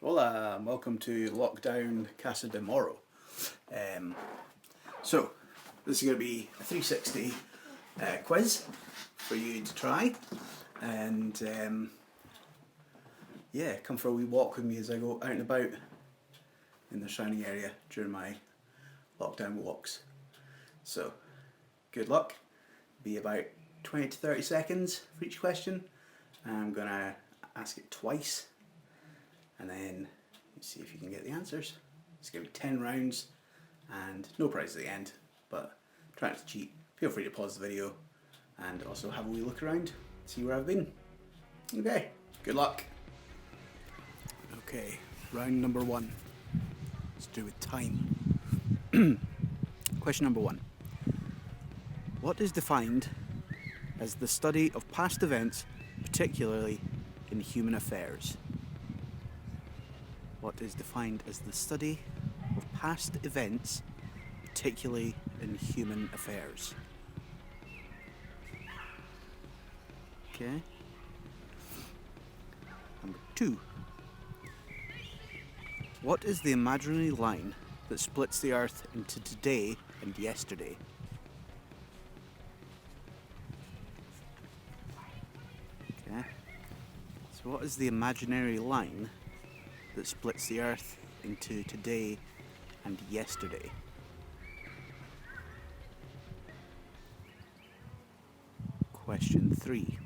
Hola, and welcome to Lockdown Casa de Moro. So, this is going to be a 360 quiz for you to try, and yeah, come for a wee walk with me as I go out and about in the surrounding area during my lockdown walks. So, good luck. Be about 20 to 30 seconds for each question. I'm going to ask it twice, and then see if you can get the answers. It's going to be 10 rounds and no prize at the end, but try not to cheat. Feel free to pause the video and also have a wee look around, see where I've been. Okay, good luck. Okay, round number one. It's to do with time. Question number one. What is defined as the study of past events, particularly in human affairs? What is defined as the study of past events, particularly in human affairs? Okay. Number two. What is the imaginary line that splits the Earth into today and yesterday? Okay. So what is the imaginary line that splits the Earth into today and yesterday? Question 3.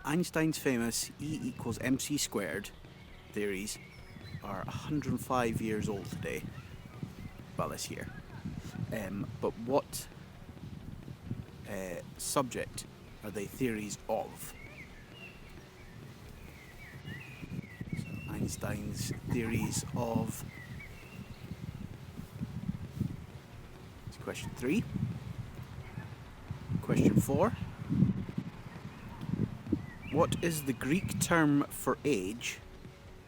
Einstein's famous E=mc² theories are 105 years old today. Well, this year. But what subject are they theories of? Einstein's theories of... That's question 3. Question 4. What is the Greek term for age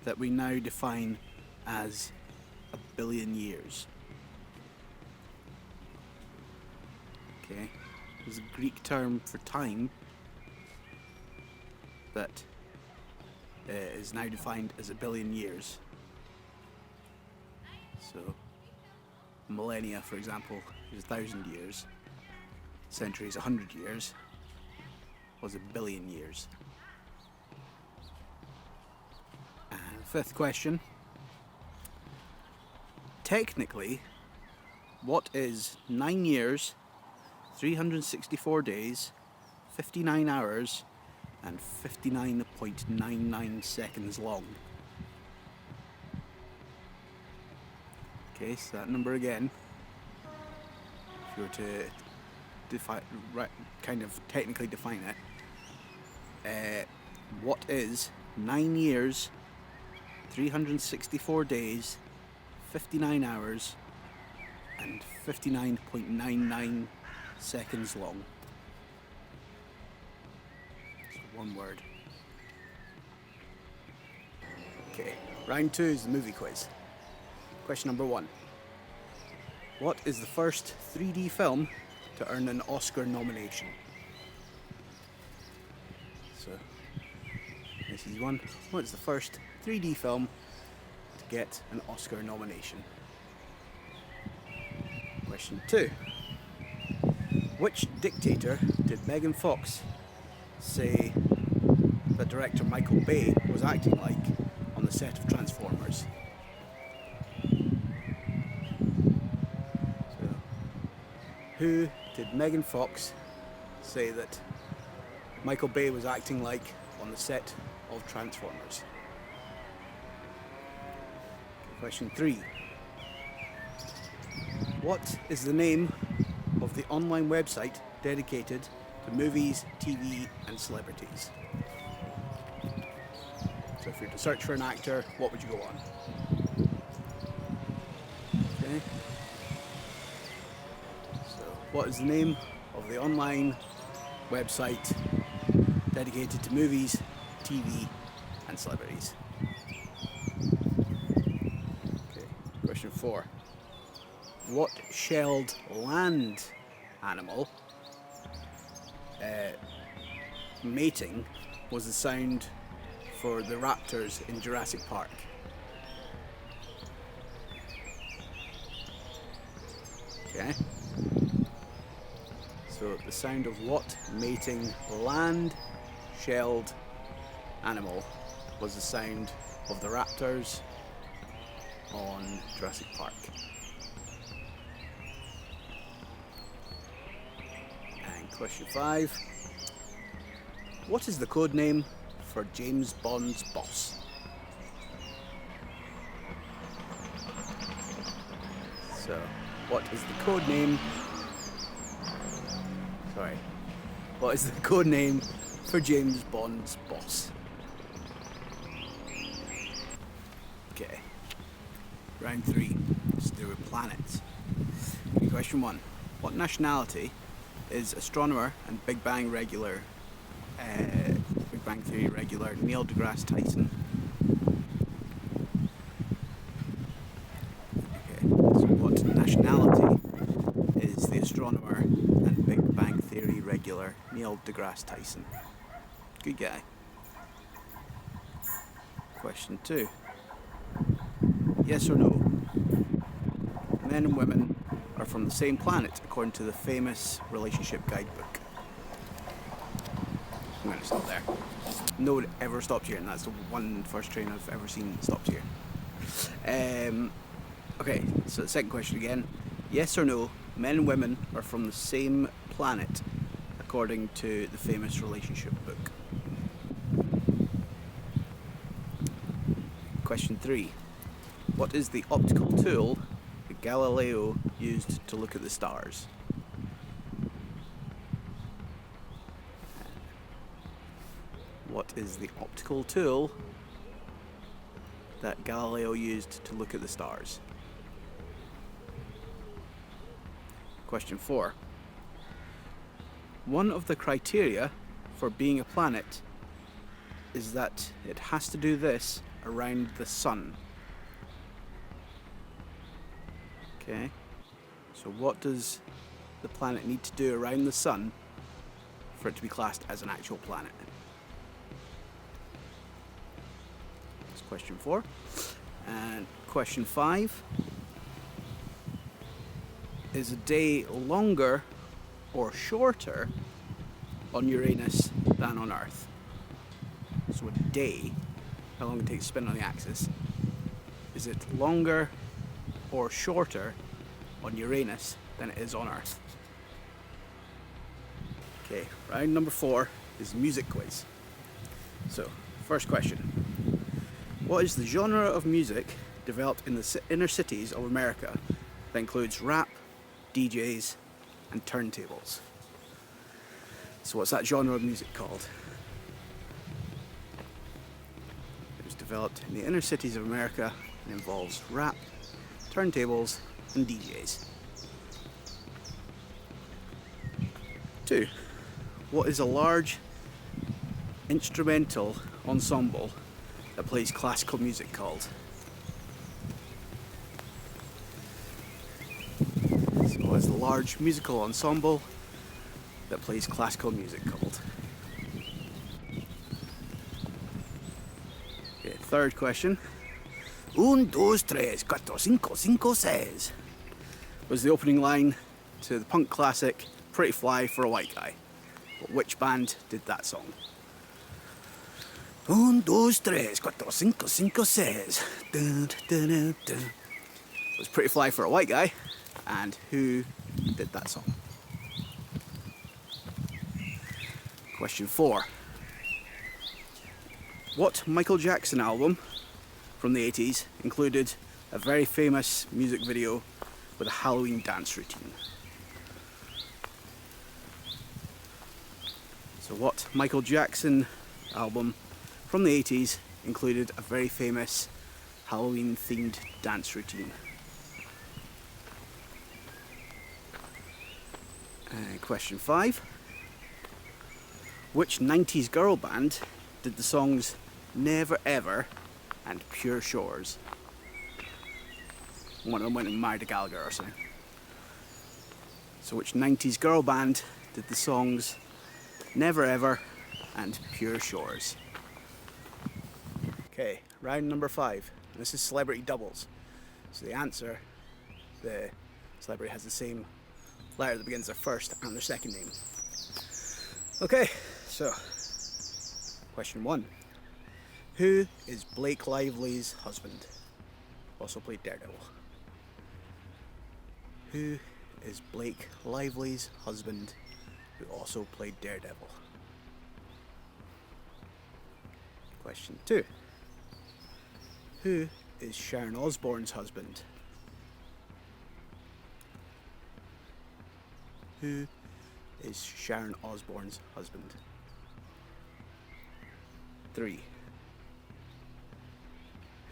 that we now define as 1 billion years? Okay, there's a Greek term for time that is now defined as 1 billion years. So, millennia, for example, is 1,000 years. Century is 100 years. Was 1 billion years. And fifth question. Technically, what is 9 years, 364 days, 59 hours, and 59.99 seconds long? Okay, so that number again, if you were to kind of technically define it, what is 9 years, 364 days, 59 hours, and 59.99 seconds long? So one word. Okay, round 2 is the movie quiz. Question number 1. What is the first 3D film to earn an Oscar nomination? So, this is one. What's the first 3D film to get an Oscar nomination? Question 2. Which dictator did Megan Fox say that director Michael Bay was acting like on the set of Transformers? So, who did Megan Fox say that Michael Bay was acting like on the set of Transformers? Question 3. What is the name of the online website dedicated to movies, TV, and celebrities? So if you were to search for an actor, what would you go on? Okay. So what is the name of the online website dedicated to movies, TV, and celebrities? Okay. Question 4. What shelled land animal mating was the sound for the raptors in Jurassic Park? Okay. So the sound of what mating land-shelled animal was the sound of the raptors on Jurassic Park? And question 5. What is the code name for James Bond's boss? So, what is the code name? Sorry. What is the code name for James Bond's boss? Okay. Round 3. It's to do with planets. Question 1. What nationality is astronomer and Big Bang Theory regular Neil deGrasse Tyson? Okay. So what nationality is the astronomer and Big Bang Theory regular Neil deGrasse Tyson? Good guy. Question 2. Yes or no? Men and women are from the same planet according to the famous relationship guidebook. I'm going to stop there. No one ever stopped here, and that's the first train I've ever seen stopped here. Okay, so the second question again. Yes or no, men and women are from the same planet according to the famous relationship book? Question 3. What is the optical tool that Galileo used to look at the stars? What is the optical tool that Galileo used to look at the stars? Question 4. One of the criteria for being a planet is that it has to do this around the sun. Okay, so what does the planet need to do around the sun for it to be classed as an actual planet? That's question 4. And question 5. Is a day longer or shorter on Uranus than on Earth? So a day, how long it takes to spin on the axis, is it longer or shorter on Uranus than it is on Earth? Okay, round number 4 is music quiz. So, first question. What is the genre of music developed in the inner cities of America that includes rap, DJs, and turntables? So what's that genre of music called? It was developed in the inner cities of America and involves rap, turntables, and DJs. 2. What is a large instrumental ensemble that plays classical music called? So what is the large musical ensemble that plays classical music called? Okay, third question. 1, 2, 3, 4, 5, 5, 6 was the opening line to the punk classic Pretty Fly for a White Guy. But which band did that song? 1, 2, 3, 4, 5, 5, 6. Dun, dun, dun, dun. It was Pretty Fly for a White Guy. And who did that song? Question 4. What Michael Jackson album from the 80s included a very famous music video with a Halloween dance routine? So what Michael Jackson album from the 80s included a very famous Halloween themed dance routine? Question 5. Which 90s girl band did the songs Never Ever and Pure Shores? One of them went and married a Gallagher or something. So which 90s girl band did the songs Never Ever and Pure Shores? Okay, round number 5. This is celebrity doubles. So the answer, the celebrity has the same letter that begins their first and their second name. Okay, so question 1. Who is Blake Lively's husband? Also played Daredevil. Who is Blake Lively's husband, who also played Daredevil? Question 2. Who is Sharon Osbourne's husband? Who is Sharon Osbourne's husband? 3.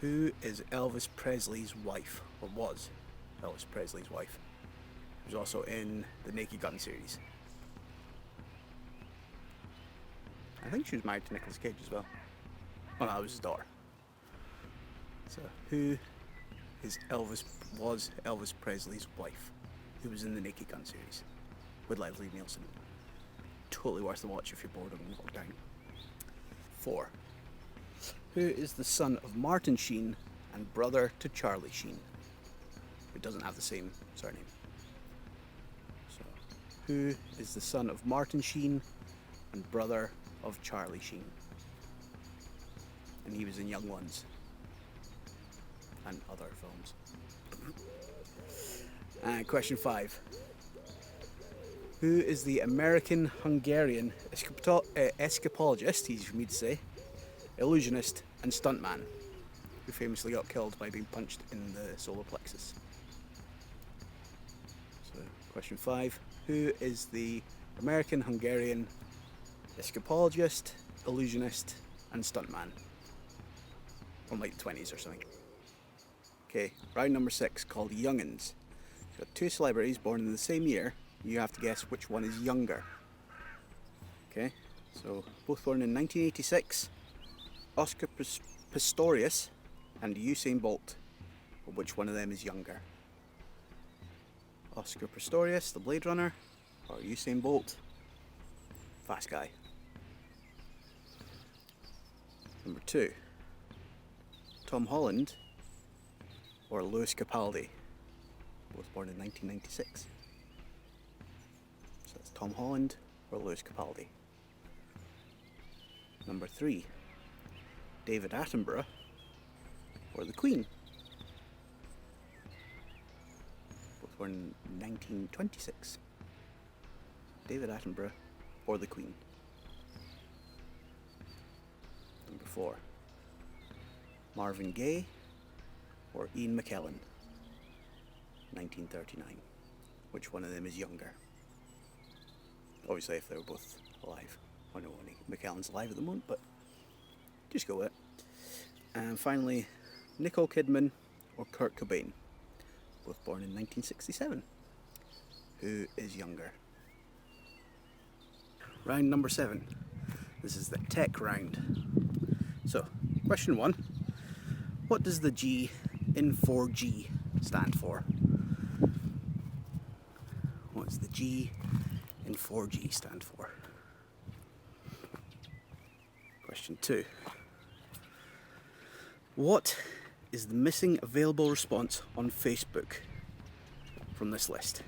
Who is Elvis Presley's wife, or was Elvis Presley's wife? She was also in the Naked Gun series. I think she was married to Nicolas Cage as well. Oh no, that was his daughter. So, who was Elvis Presley's wife, who was in the Naked Gun series with Leslie Nielsen? Totally worth the watch if you're bored on lockdown. 4. Who is the son of Martin Sheen and brother to Charlie Sheen, who doesn't have the same surname? So, who is the son of Martin Sheen and brother of Charlie Sheen? And he was in Young Ones and other films. And question 5. Who is the American-Hungarian escapologist, easy for me to say, illusionist and stuntman, who famously got killed by being punched in the solar plexus? So, question 5. Who is the American-Hungarian escapologist, illusionist and stuntman from like the 20s or something? Okay, round number 6, called Young'uns. You've got 2 celebrities born in the same year. You have to guess which one is younger. Okay, so both born in 1986. Oscar Pistorius and Usain Bolt. But which one of them is younger? Oscar Pistorius, the Blade Runner, or Usain Bolt, fast guy? Number 2. Tom Holland or Lewis Capaldi, both born in 1996. So that's Tom Holland or Lewis Capaldi. Number 3. David Attenborough or the Queen, both born in 1926. David Attenborough or the Queen. Number 4. Marvin Gaye or Ian McKellen, 1939. Which one of them is younger? Obviously if they were both alive. I don't know any McKellen's alive at the moment, but just go with it. And finally, Nicole Kidman or Kurt Cobain, both born in 1967. Who is younger? Round number 7. This is the TEC round. So, question 1. What does the G in 4G stand for? What does the G in 4G stand for? Question 2. What is the missing available response on Facebook from this list?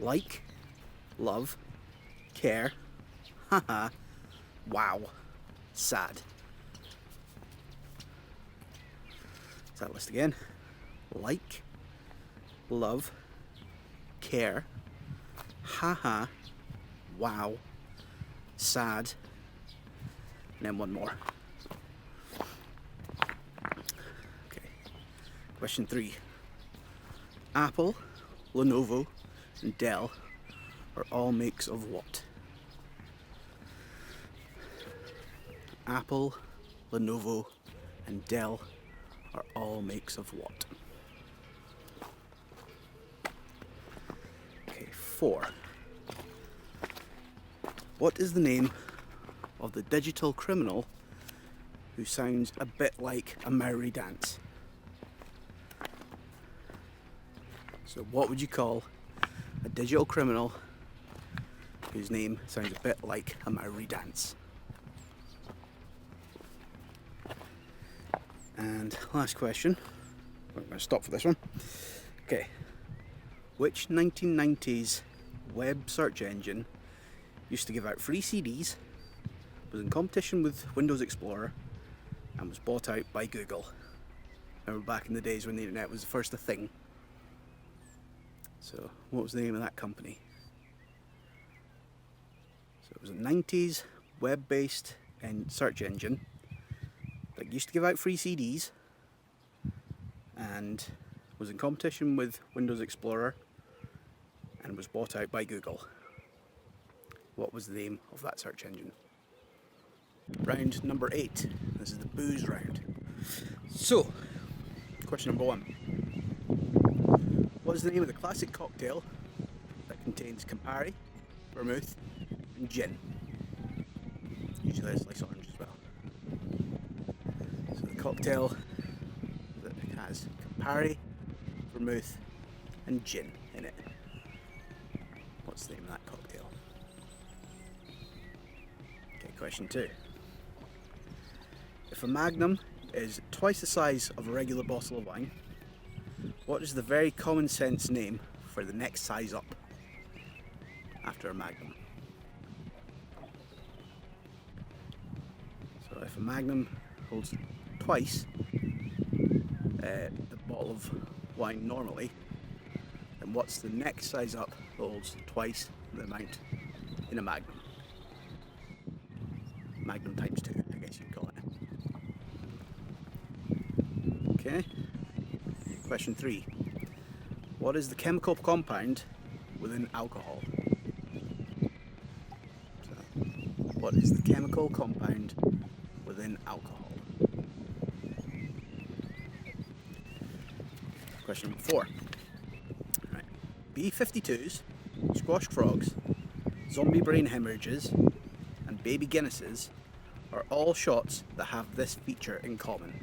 Like, love, care, haha, wow, sad. That list again. Like, love, care, haha, wow, sad, and then one more. Okay. Question 3. Apple, Lenovo, and Dell are all makes of what? Apple, Lenovo, and Dell are all makes of what? Okay, 4. What is the name of the digital criminal who sounds a bit like a Maori dance? So what would you call a digital criminal whose name sounds a bit like a Maori dance? And last question. I'm going to stop for this one. Okay. Which 1990s web search engine used to give out free CDs, was in competition with Windows Explorer, and was bought out by Google? Remember back in the days when the internet was the first a thing? So, what was the name of that company? So it was a 90s web-based search engine that used to give out free CDs and was in competition with Windows Explorer and was bought out by Google. What was the name of that search engine? Round number 8. This is the booze round. So, question number 1. What is the name of the classic cocktail that contains Campari, vermouth and gin? Usually a slice orange as well. So the cocktail that has Campari, vermouth and gin in it. What's the name of that cocktail? Okay, question 2. If a Magnum is twice the size of a regular bottle of wine, what is the very common sense name for the next size up after a Magnum? So if a Magnum holds twice the bottle of wine normally, then what's the next size up that holds twice the amount in a Magnum? Magnum times 2, I guess you'd call it. Okay. Question 3. What is the chemical compound within alcohol? So, what is the chemical compound within alcohol? Question number 4. Right. B-52s, squashed frogs, zombie brain hemorrhages, and baby Guinnesses are all shots that have this feature in common.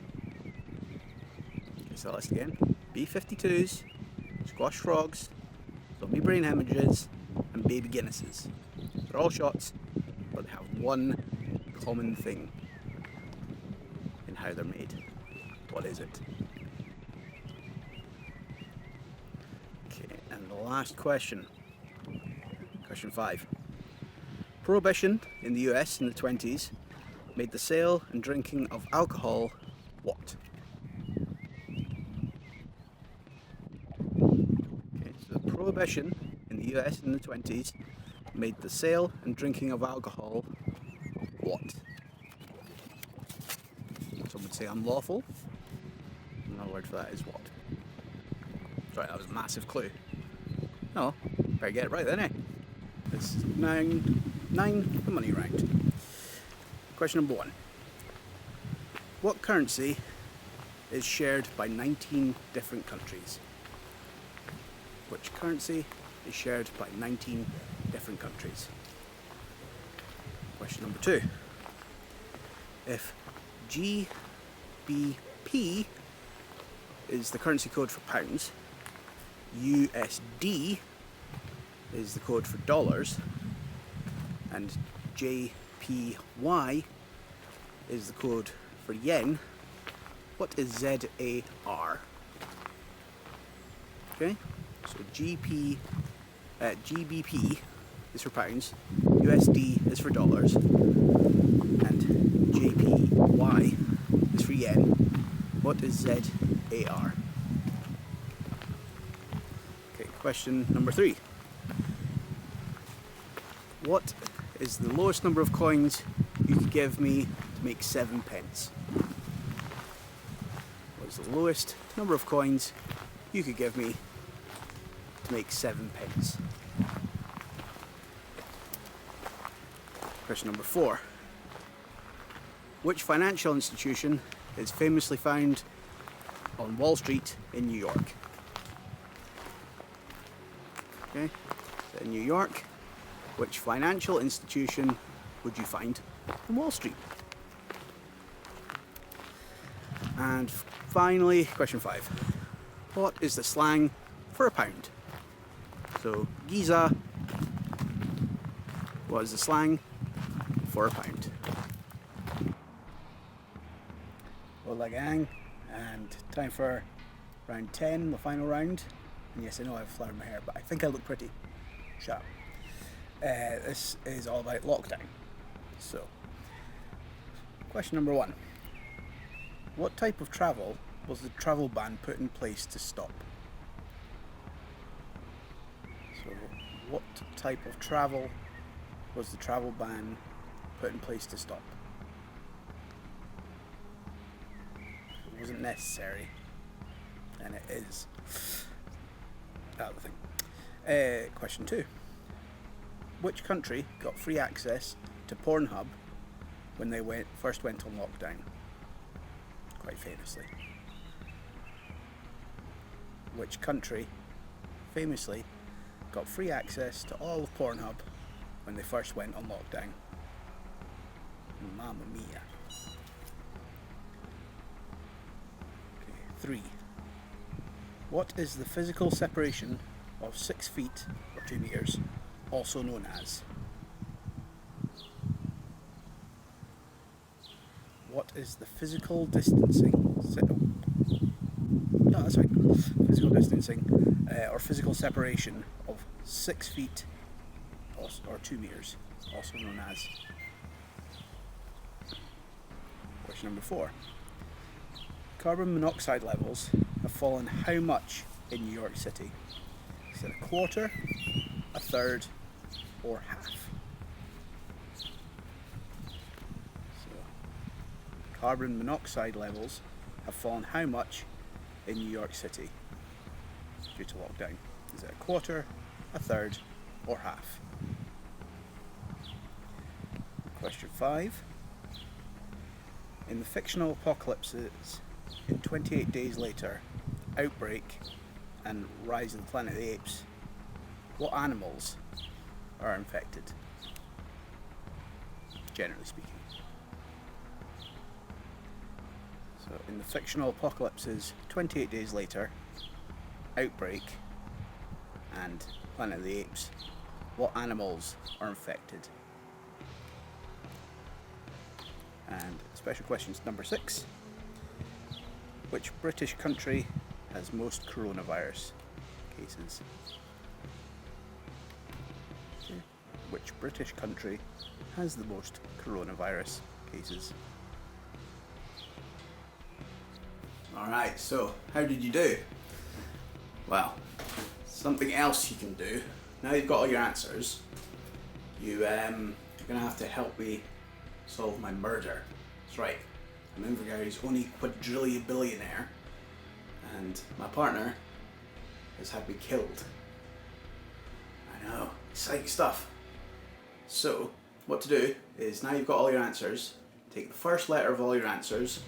Okay, so let's again. B-52s, squash frogs, zombie brain hemorrhages, and baby Guinnesses. They're all shots, but they have one common thing in how they're made. What is it? Okay, and the last question. Question 5. Prohibition in the US in the 20s made the sale and drinking of alcohol what? Prohibition in the US in the 20s made the sale and drinking of alcohol what? Some would say unlawful. Another word for that is what? Sorry, that was a massive clue. No, better get it right then, eh? It's 9, the money round. Question number 1. What currency is shared by 19 different countries? Which currency is shared by 19 different countries? Question number 2. If GBP is the currency code for pounds, USD is the code for dollars, and JPY is the code for yen, what is ZAR? Okay? So GBP is for pounds, USD is for dollars, and JPY is for yen. What is ZAR? Okay, question number 3. What is the lowest number of coins you could give me to make 7 pence? What is the lowest number of coins you could give me to make 7 pence? Question number 4. Which financial institution is famously found on Wall Street in New York? Okay, so in New York, which financial institution would you find on Wall Street? And finally, question 5. What is the slang for a pound? So, Giza, what is the slang for a pound? Hola gang, And time for round 10, the final round. And yes, I know I've flowered my hair, but I think I look pretty. Shut up. This is all about lockdown. So, question number 1. What type of travel was the travel ban put in place to stop? So, what type of travel was the travel ban put in place to stop? It wasn't necessary, and it is. That's the thing. Question 2. Which country got free access to Pornhub when they first went on lockdown? Quite famously. Which country famously got free access to all of Pornhub when they first went on lockdown? Mamma mia. Okay, 3. What is the physical separation of 6 feet or 2 meters, also known as? What is the physical distancing? No, that's right. Physical distancing or physical separation of 6 feet or 2 meters, also known as? Question number 4. Carbon monoxide levels have fallen how much in New York City? Is it a quarter, a third, or half? So, carbon monoxide levels have fallen how much in New York City due to lockdown? Is it a quarter, a third, or half? Question 5. In the fictional apocalypses in 28 Days Later, Outbreak, and Rise of the Planet of the Apes, what animals are infected, generally speaking? So, in the fictional apocalypses 28 Days Later, Outbreak, and Planet of the Apes, what animals are infected? And special questions number 6. Which British country has most coronavirus cases? Okay. Which British country has the most coronavirus cases? Alright, so how did you do? Well, something else you can do. Now you've got all your answers, you're going to have to help me solve my murder. That's right. I'm in for Gary's only quadrillion billionaire, and my partner has had me killed. I know, exciting stuff. So, what to do is, now you've got all your answers, take the first letter of all your answers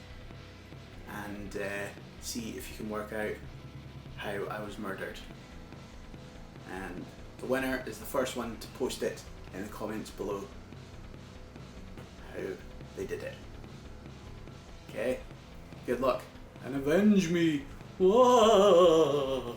and see if you can work out how I was murdered. And the winner is the first one to post it in the comments below how they did it. Okay? Good luck and avenge me! Whoa!